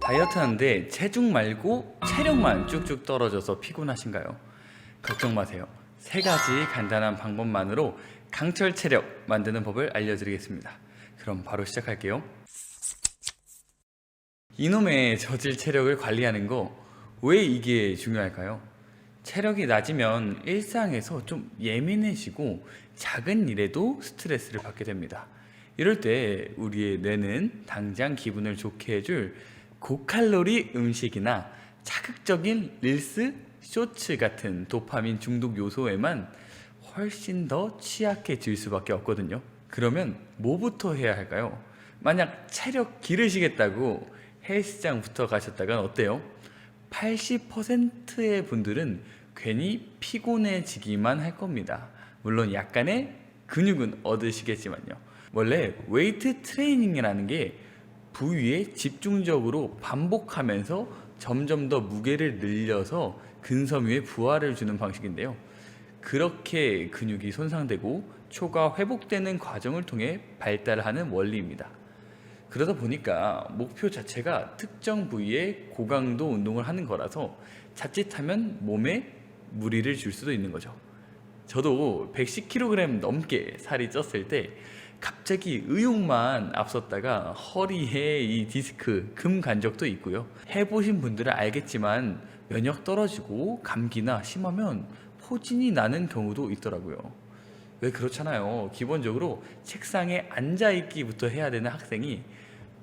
다이어트 하는데 체중 말고 체력만 쭉쭉 떨어져서 피곤하신가요? 걱정 마세요. 3가지 간단한 방법만으로 강철 체력 만드는 법을 알려드리겠습니다. 그럼 바로 시작할게요. 이놈의 저질 체력을 관리하는 거, 왜 이게 중요할까요? 체력이 낮으면 일상에서 좀 예민해지고 작은 일에도 스트레스를 받게 됩니다. 이럴 때 우리의 뇌는 당장 기분을 좋게 해줄 고칼로리 음식이나 자극적인 릴스, 쇼츠 같은 도파민 중독 요소에만 훨씬 더 취약해질 수밖에 없거든요. 그러면 뭐부터 해야 할까요? 만약 체력 기르시겠다고 헬스장부터 가셨다간 어때요? 80%의 분들은 괜히 피곤해지기만 할 겁니다. 물론 약간의 근육은 얻으시겠지만요. 원래 웨이트 트레이닝이라는 게 부위에 집중적으로 반복하면서 점점 더 무게를 늘려서 근섬유에 부하를 주는 방식인데요. 그렇게 근육이 손상되고 초과 회복되는 과정을 통해 발달하는 원리입니다. 그러다 보니까 목표 자체가 특정 부위에 고강도 운동을 하는 거라서 자칫하면 몸에 무리를 줄 수도 있는 거죠. 저도 110kg 넘게 살이 쪘을 때 갑자기 의욕만 앞섰다가 허리에 이 디스크, 금 간 적도 있고요. 해보신 분들은 알겠지만 면역 떨어지고 감기나 심하면 포진이 나는 경우도 있더라고요. 왜 그렇잖아요. 기본적으로 책상에 앉아있기부터 해야 되는 학생이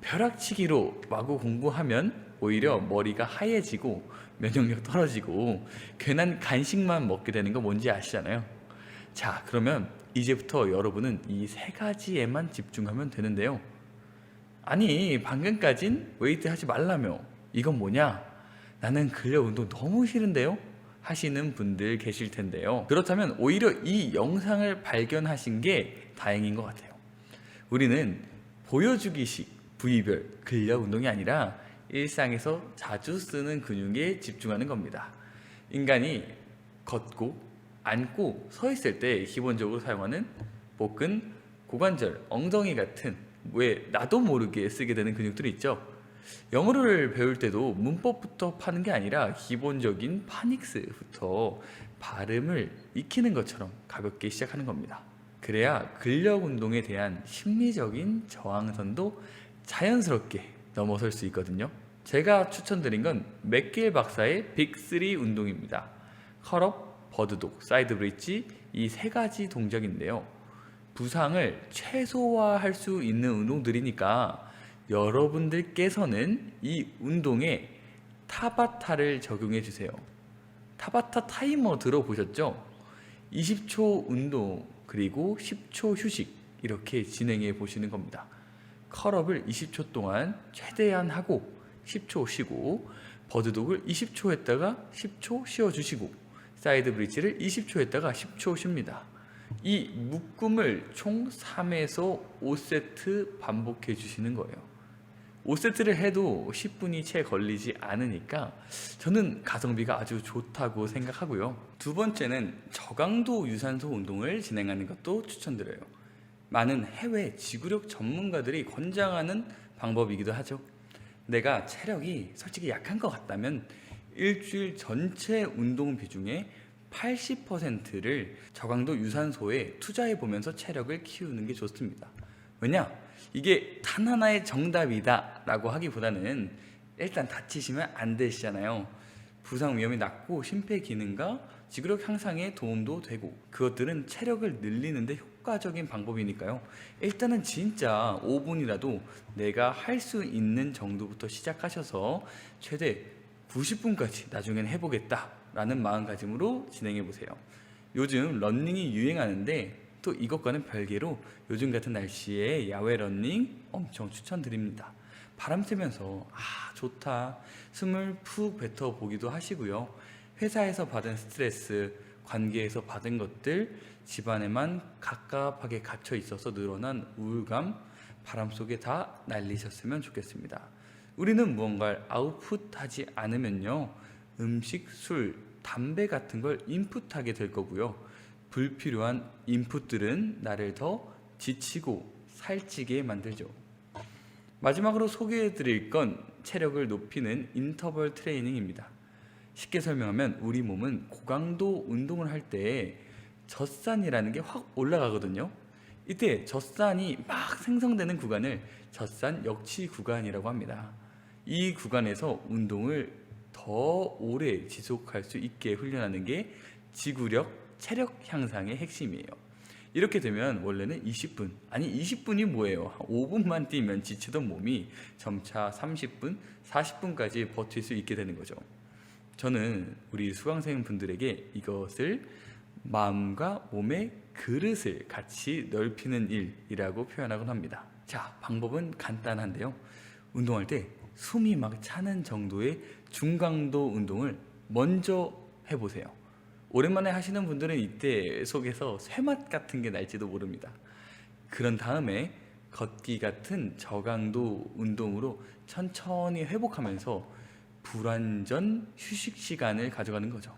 벼락치기로 마구 공부하면 오히려 머리가 하얘지고 면역력 떨어지고 괜한 간식만 먹게 되는 거 뭔지 아시잖아요. 자, 그러면 이제부터 여러분은 이 3가지에만 집중하면 되는데요. 아니, 방금까진 웨이트 하지 말라며. 이건 뭐냐? 나는 근력 운동 너무 싫은데요? 하시는 분들 계실 텐데요. 그렇다면 오히려 이 영상을 발견하신 게 다행인 것 같아요. 우리는 보여주기식 부위별 근력 운동이 아니라 일상에서 자주 쓰는 근육에 집중하는 겁니다. 인간이 걷고 앉고 서 있을 때 기본적으로 사용하는 복근, 고관절, 엉덩이 같은 왜 나도 모르게 쓰게 되는 근육들이 있죠. 영어를 배울 때도 문법부터 파는 게 아니라 기본적인 파닉스부터 발음을 익히는 것처럼 가볍게 시작하는 겁니다. 그래야 근력 운동에 대한 심리적인 저항선도 자연스럽게 넘어설 수 있거든요. 제가 추천드린 건 맥길 박사의 빅3 운동입니다. 컬업, 버드독, 사이드 브릿지, 이 3가지 동작인데요. 부상을 최소화할 수 있는 운동들이니까 여러분들께서는 이 운동에 타바타를 적용해 주세요. 타바타 타이머 들어보셨죠? 20초 운동 그리고 10초 휴식, 이렇게 진행해 보시는 겁니다. 컬업을 20초 동안 최대한 하고 10초 쉬고, 버드독을 20초 했다가 10초 쉬어주시고, 사이드 브릿지를 20초 했다가 10초 쉽니다. 이 묶음을 총 3에서 5세트 반복해 주시는 거예요. 5세트를 해도 10분이 채 걸리지 않으니까 저는 가성비가 아주 좋다고 생각하고요. 두 번째는 저강도 유산소 운동을 진행하는 것도 추천드려요. 많은 해외 지구력 전문가들이 권장하는 방법이기도 하죠. 내가 체력이 솔직히 약한 것 같다면 일주일 전체 운동 비중의 80%를 저강도 유산소에 투자해 보면서 체력을 키우는 게 좋습니다. 왜냐? 이게 단 하나의 정답이다 라고 하기보다는 일단 다치시면 안 되시잖아요. 부상 위험이 낮고 심폐기능과 지구력 향상에 도움도 되고, 그것들은 체력을 늘리는데 효과적인 방법이니까요. 일단은 진짜 5분이라도 내가 할 수 있는 정도부터 시작하셔서 최대 90분까지 나중엔 해보겠다 라는 마음가짐으로 진행해 보세요. 요즘 러닝이 유행하는데 또 이것과는 별개로 요즘 같은 날씨에 야외 러닝 엄청 추천드립니다. 바람 쐬면서 좋다, 숨을 푹 뱉어 보기도 하시고요. 회사에서 받은 스트레스, 관계에서 받은 것들, 집안에만 갑갑하게 갇혀 있어서 늘어난 우울감, 바람 속에 다 날리셨으면 좋겠습니다. 우리는 무언가를 아웃풋하지 않으면요, 음식, 술, 담배 같은 걸 인풋하게 될 거고요. 불필요한 인풋들은 나를 더 지치고 살찌게 만들죠. 마지막으로 소개해 드릴 건 체력을 높이는 인터벌 트레이닝입니다. 쉽게 설명하면 우리 몸은 고강도 운동을 할 때 젖산이라는 게 확 올라가거든요. 이때 젖산이 막 생성되는 구간을 젖산 역치 구간이라고 합니다. 이 구간에서 운동을 더 오래 지속할 수 있게 훈련하는 게 지구력, 체력 향상의 핵심이에요. 이렇게 되면 원래는 20분, 아니 20분이 뭐예요? 5분만 뛰면 지치던 몸이 점차 30분, 40분까지 버틸 수 있게 되는 거죠. 저는 우리 수강생 분들에게 이것을 마음과 몸의 그릇을 같이 넓히는 일이라고 표현하곤 합니다. 자, 방법은 간단한데요. 운동할 때 숨이 막 차는 정도의 중강도 운동을 먼저 해보세요. 오랜만에 하시는 분들은 이때 속에서 쇠맛 같은 게 날지도 모릅니다. 그런 다음에 걷기 같은 저강도 운동으로 천천히 회복하면서 불완전 휴식 시간을 가져가는 거죠.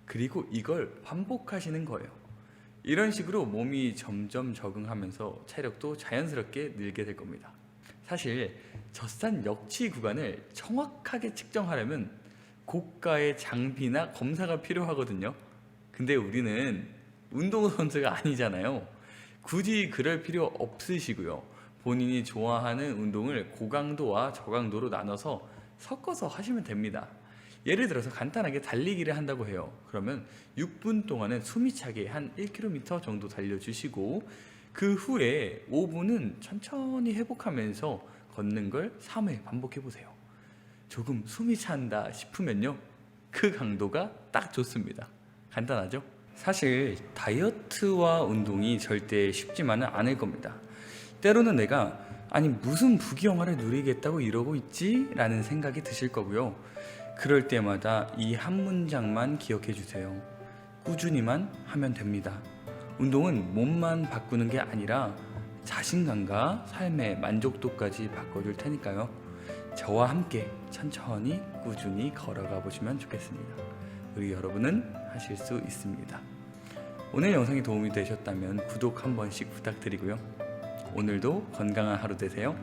그리고 이걸 반복하시는 거예요. 이런 식으로 몸이 점점 적응하면서 체력도 자연스럽게 늘게 될 겁니다. 사실 젖산 역치 구간을 정확하게 측정하려면 고가의 장비나 검사가 필요하거든요. 근데 우리는 운동선수가 아니잖아요. 굳이 그럴 필요 없으시고요. 본인이 좋아하는 운동을 고강도와 저강도로 나눠서 섞어서 하시면 됩니다. 예를 들어서 간단하게 달리기를 한다고 해요. 그러면 6분 동안은 숨이 차게 한 1km 정도 달려주시고 그 후에 5분은 천천히 회복하면서 걷는 걸 3회 반복해보세요. 조금 숨이 찬다 싶으면요, 그 강도가 딱 좋습니다. 간단하죠? 사실 다이어트와 운동이 절대 쉽지만은 않을 겁니다. 때로는 내가 아니 무슨 부귀영화를 누리겠다고 이러고 있지? 라는 생각이 드실 거고요. 그럴 때마다 이 한 문장만 기억해 주세요. 꾸준히만 하면 됩니다. 운동은 몸만 바꾸는 게 아니라 자신감과 삶의 만족도까지 바꿔줄 테니까요. 저와 함께 천천히 꾸준히 걸어가 보시면 좋겠습니다. 우리 여러분은 하실 수 있습니다. 오늘 영상이 도움이 되셨다면 구독 한 번씩 부탁드리고요. 오늘도 건강한 하루 되세요.